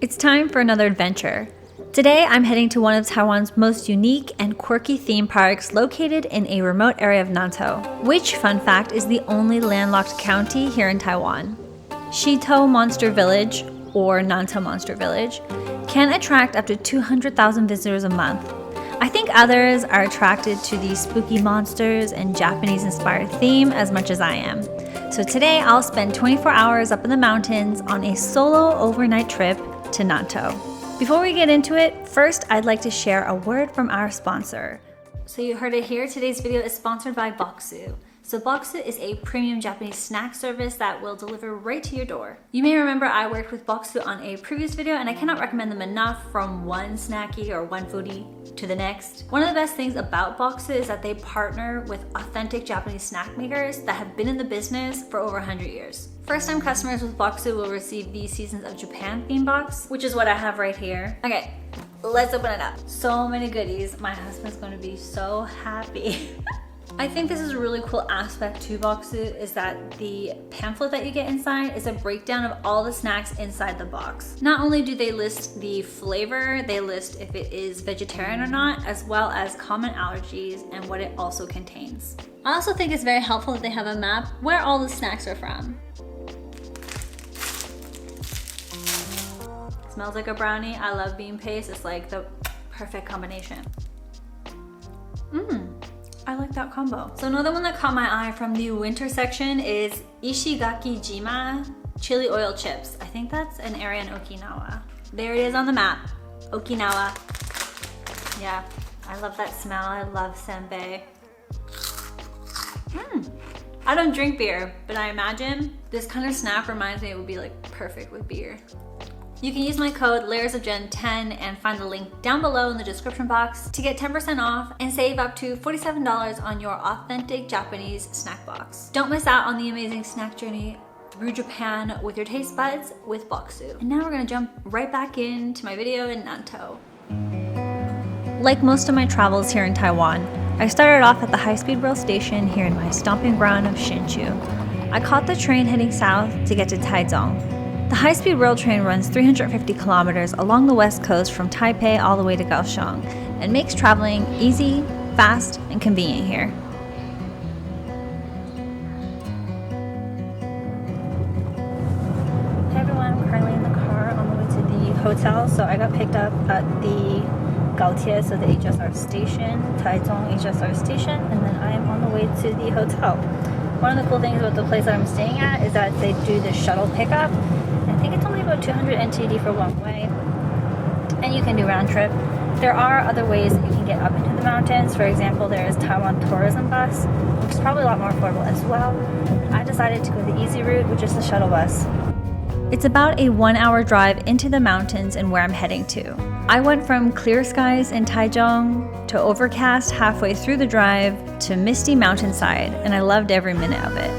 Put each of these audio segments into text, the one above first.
It's time for another adventure. Today I'm heading to one of Taiwan's most unique and quirky theme parks located in a remote area of Nantou, which, fun fact, is the only landlocked county here in Taiwan. Taiwan Monster Village, or Nantou Monster Village, can attract up to 200,000 visitors a month. I think others are attracted to the spooky monsters and Japanese-inspired theme as much as I am. So today I'll spend 24 hours up in the mountains on a solo overnight trip to Nantou. Before we get into it, first I'd like to share a word from our sponsor. So you heard it here, today's video is sponsored by Voxu. So Voxu is a premium Japanese snack service that will deliver right to your door. You may remember I worked with Voxu on a previous video and I cannot recommend them enough from one snacky or one foodie to the next. One of the best things about Voxu is that they partner with authentic Japanese snack makers that have been in the business for over 100 years. First-time customers with Voxu will receive the Seasons of Japan theme box, which is what I have right here. Okay, let's open it up. So many goodies. My husband's gonna be so happy. I think this is a really cool aspect to Voxu is that the pamphlet that you get inside is a breakdown of all the snacks inside the box. Not only do they list the flavor, they list if it is vegetarian or not, as well as common allergies and what it also contains. I also think it's very helpful that they have a map where all the snacks are from. Smells like a brownie. I love bean paste. It's like the perfect combination. I like that combo. So another one that caught my eye from the winter section is Ishigaki-jima chili oil chips. I think that's an area in Okinawa. There it is on the map, Okinawa. Yeah, I love that smell. I love senbei. I don't drink beer, but I imagine this kind of snack reminds me it would be like perfect with beer. You can use my code LayersOfJen10 and find the link down below in the description box to get 10% off and save up to $47 on your authentic Japanese snack box. Don't miss out on the amazing snack journey through Japan with your taste buds with Voxu. And now we're gonna jump right back into my video in Nantou. Like most of my travels here in Taiwan, I started off at the high-speed rail station here in my stomping ground of Hsinchu. I caught the train heading south to get to Taichung. The high-speed rail train runs 350 kilometers along the west coast from Taipei all the way to Kaohsiung and makes traveling easy, fast, and convenient here. Hey everyone, I'm currently in the car on the way to the hotel. So I got picked up at the Gaotie, so the HSR station, Taichung HSR station, and then I am on the way to the hotel. One of the cool things about the place that I'm staying at is that they do the shuttle pickup. I think it's only about 200 NTD for one way, and you can do round trip. There are other ways that you can get up into the mountains. For example, there is Taiwan Tourism Bus, which is probably a lot more affordable as well. I decided to go the easy route, which is the shuttle bus. It's about a 1-hour drive into the mountains and where I'm heading to. I went from clear skies in Taichung to overcast halfway through the drive to misty mountainside, and I loved every minute of it.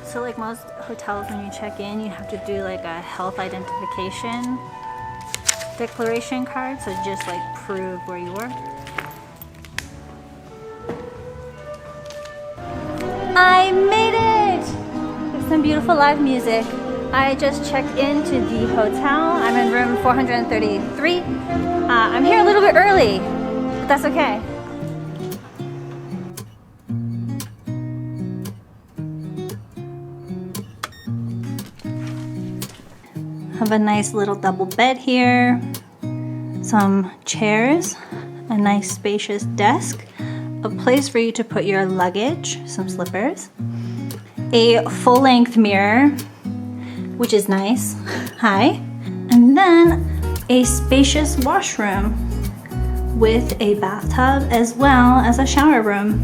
So like most hotels, when you check in, you have to do like a health identification declaration card, so just like prove where you work. I made it! With some beautiful live music. I just checked into the hotel. I'm in room 433. I'm here a little bit early, but that's okay. Have a nice little double bed here, some chairs, a nice spacious desk, a place for you to put your luggage, some slippers, a full-length mirror, which is nice, hi, and then a spacious washroom with a bathtub as well as a shower room.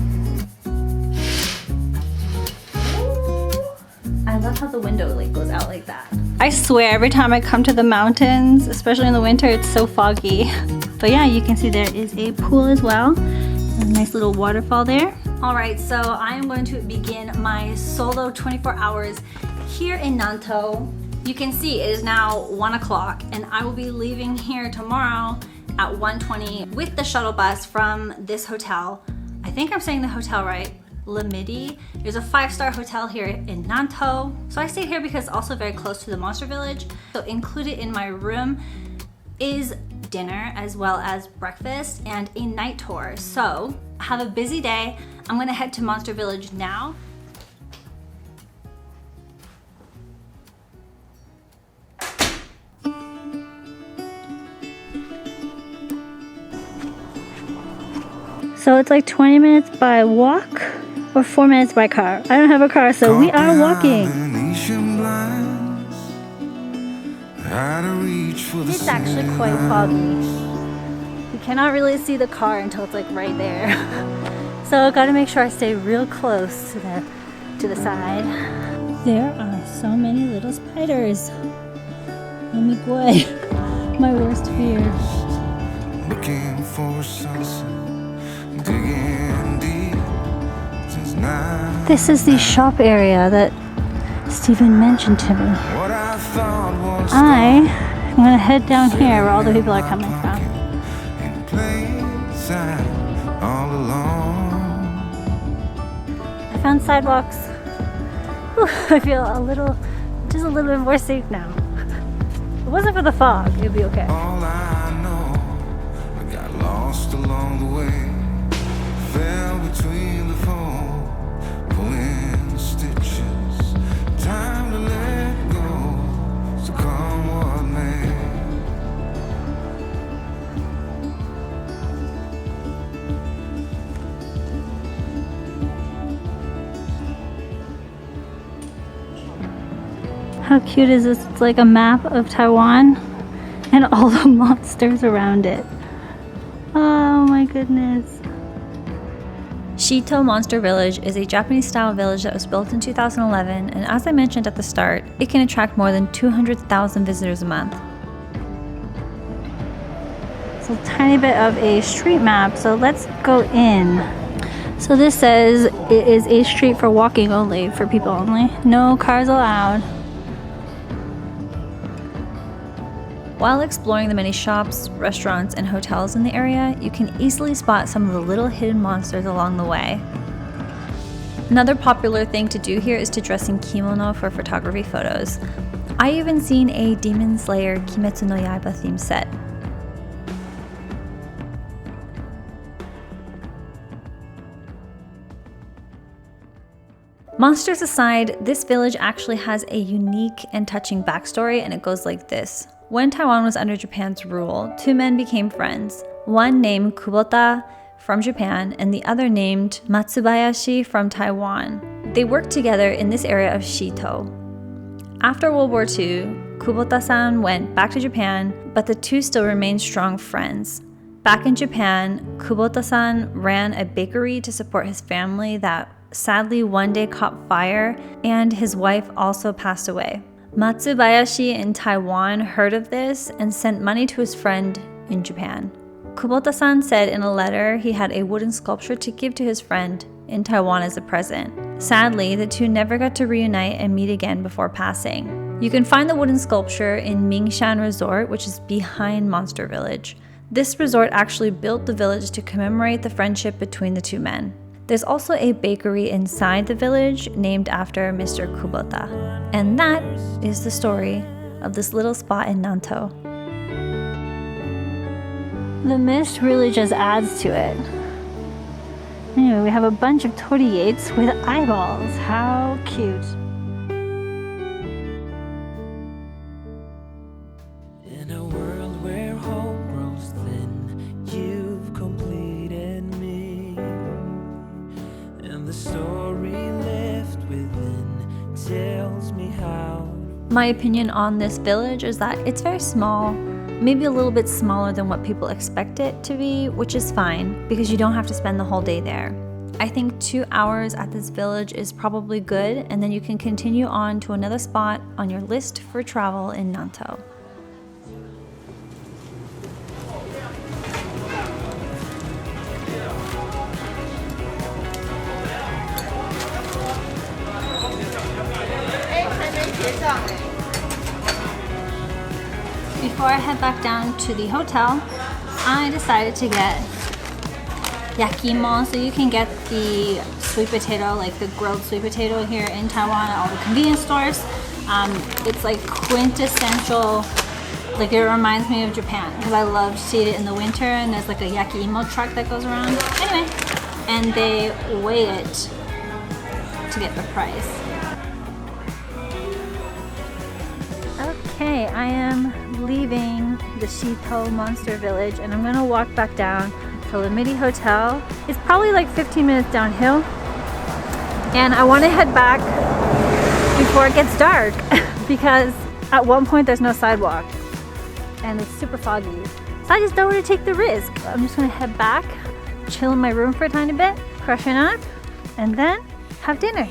I love how the window like goes out like that. I swear every time I come to the mountains, especially in the winter, it's so foggy. But yeah, you can see there is a pool as well. A nice little waterfall there. All right, so I am going to begin my solo 24 hours here in Nantou. You can see it is now 1 o'clock and I will be leaving here tomorrow at 1:20 with the shuttle bus from this hotel. I think I'm saying the hotel right, Le Midi. There's a 5-star hotel here in Nantou. So I stayed here because it's also very close to the Monster Village. So included in my room is dinner as well as breakfast and a night tour. So have a busy day. I'm gonna head to Monster Village now. So it's like 20 minutes by walk or 4 minutes by car. I don't have a car, so we are walking. It's actually quite foggy. You cannot really see the car until it's like right there. So I gotta make sure I stay real close to the side. There are so many little spiders. My worst fear. Looking for sunset. This is the shop area that Stephen mentioned to me. I'm gonna head down here where all the people are coming from. I found sidewalks. Whew, I feel just a little bit more safe now. If it wasn't for the fog, it'd be okay. All I know, I got lost along the way. Fell between the foam, pulling stitches. Time to let go, so come what may. How cute is this? It's like a map of Taiwan and all the monsters around it. Oh my goodness. Shito Monster Village is a Japanese-style village that was built in 2011, and as I mentioned at the start, it can attract more than 200,000 visitors a month. It's a tiny bit of a street map, so let's go in. So this says it is a street for walking only, for people only. No cars allowed. While exploring the many shops, restaurants, and hotels in the area, you can easily spot some of the little hidden monsters along the way. Another popular thing to do here is to dress in kimono for photography photos. I even seen a Demon Slayer Kimetsu no Yaiba themed set. Monsters aside, this village actually has a unique and touching backstory, and it goes like this. When Taiwan was under Japan's rule, 2 men became friends, one named Kubota from Japan and the other named Matsubayashi from Taiwan. They worked together in this area of Shito. After World War II, Kubota-san went back to Japan, but the two still remained strong friends. Back in Japan, Kubota-san ran a bakery to support his family that sadly one day caught fire, and his wife also passed away. Matsubayashi in Taiwan heard of this and sent money to his friend in Japan. Kubota-san said in a letter he had a wooden sculpture to give to his friend in Taiwan as a present. Sadly, the two never got to reunite and meet again before passing. You can find the wooden sculpture in Mingshan Resort, which is behind Monster Village. This resort actually built the village to commemorate the friendship between the two men. There's also a bakery inside the village named after Mr. Kubota. And that is the story of this little spot in Nantou. The mist really just adds to it. Anyway, we have a bunch of torii-gates with eyeballs. How cute. In a world where hope grows thin, you've completed me. And the story left within tells me how. My opinion on this village is that it's very small, maybe a little bit smaller than what people expect it to be, which is fine because you don't have to spend the whole day there. I think 2 hours at this village is probably good, and then you can continue on to another spot on your list for travel in Nantou. Before I head back down to the hotel, I decided to get Yakima, so you can get the sweet potato, like the grilled sweet potato here in Taiwan at all the convenience stores. It's like quintessential, like it reminds me of Japan because I love to see it in the winter, and there's like a Yakima truck that goes around. Anyway, and they weigh it to get the price. Okay, I am leaving the Taiwan Monster Village and I'm gonna walk back down to the Midi Hotel. It's probably like 15 minutes downhill, and I want to head back before it gets dark because at one point there's no sidewalk and it's super foggy. So I just don't want to take the risk. I'm just gonna head back, chill in my room for a tiny bit, freshen up, and then have dinner.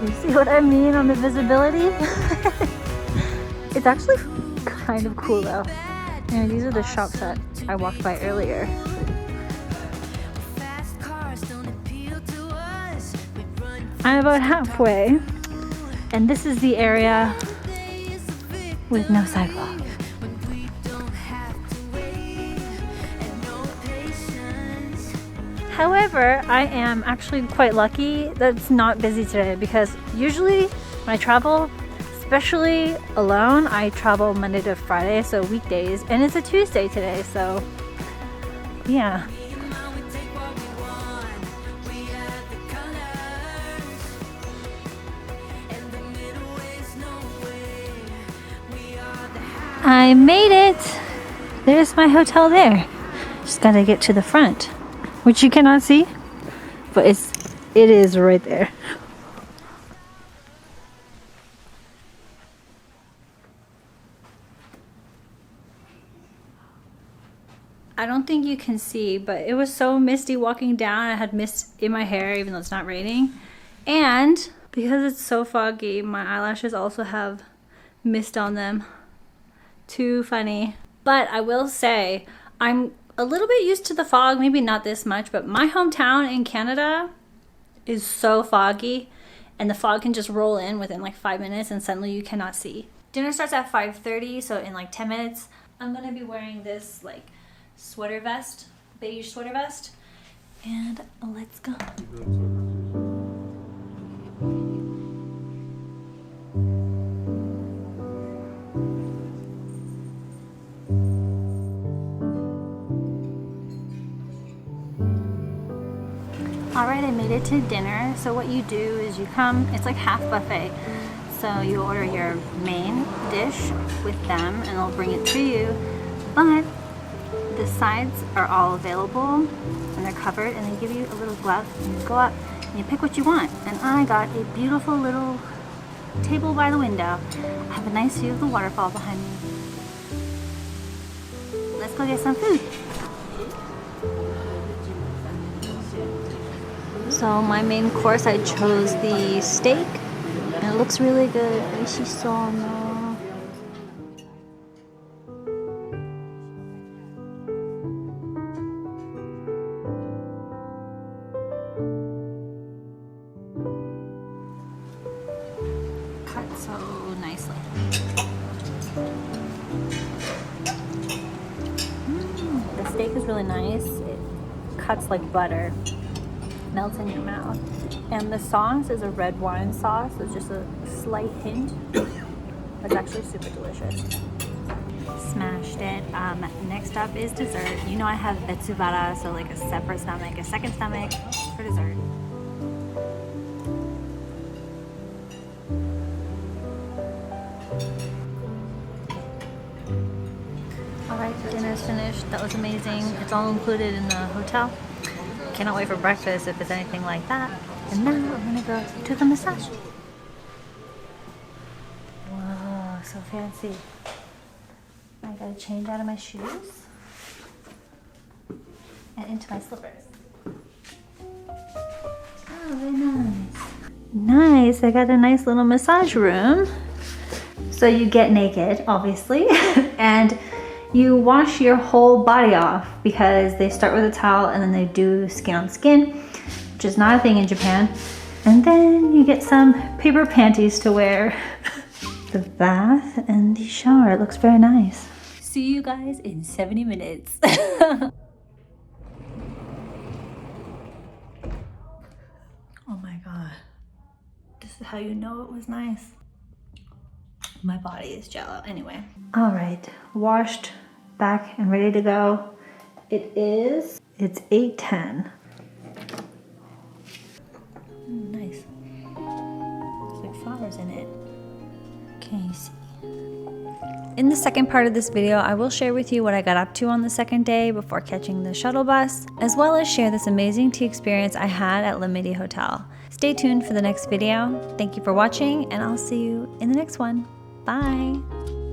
You see what I mean on the visibility? It's actually kind of cool though. And these are the shops that I walked by earlier. I'm about halfway, and this is the area with no sidewalk. However, I am actually quite lucky that it's not busy today because usually when I travel, especially alone, I travel Monday to Friday, so weekdays, and it's a Tuesday today, so yeah. I made it! There's my hotel there. Just gotta get to the front, which you cannot see, but it is right there. I don't think you can see, but it was so misty walking down. I had mist in my hair even though it's not raining. And because it's so foggy, my eyelashes also have mist on them. Too funny. But I will say, I'm a little bit used to the fog, maybe not this much, but my hometown in Canada is so foggy and the fog can just roll in within like 5 minutes and suddenly you cannot see. Dinner starts at 5:30, so in like 10 minutes, I'm gonna be wearing this like sweater vest, beige sweater vest, and let's go. Alright, I made it to dinner. So what you do is you come, it's like half buffet. So you order your main dish with them and they'll bring it to you. But the sides are all available and they're covered, and they give you a little glove and you go up and you pick what you want. And I got a beautiful little table by the window. I have a nice view of the waterfall behind me. Let's go get some food. So my main course, I chose the steak, and it looks really good. Oishisono. Cut so nicely. The steak is really nice. It cuts like butter. Melts in your mouth, and the sauce is a red wine sauce, so it's just a slight hint. It's actually super delicious. Smashed it. Next up is dessert. You know I have betsubara, so like a separate stomach, a second stomach for dessert. Alright, dinner's finished. That was amazing. It's all included in the hotel. Cannot wait for breakfast if it's anything like that. And now I'm gonna go to the massage. Whoa, so fancy. I gotta change out of my shoes and into my slippers. Oh, very nice. Nice, I got a nice little massage room. So you get naked, obviously, and You wash your whole body off because they start with a towel and then they do skin on skin, which is not a thing in Japan. And then you get some paper panties to wear. The bath and the shower, it looks very nice. See you guys in 70 minutes. Oh my god. This is how you know it was nice. My body is jello. Anyway. All right, washed, back and ready to go. It's 8:10. Nice. There's like flowers in it. Can you see? In the second part of this video, I will share with you what I got up to on the second day before catching the shuttle bus, as well as share this amazing tea experience I had at Le Midi Hotel. Stay tuned for the next video. Thank you for watching, and I'll see you in the next one. Bye!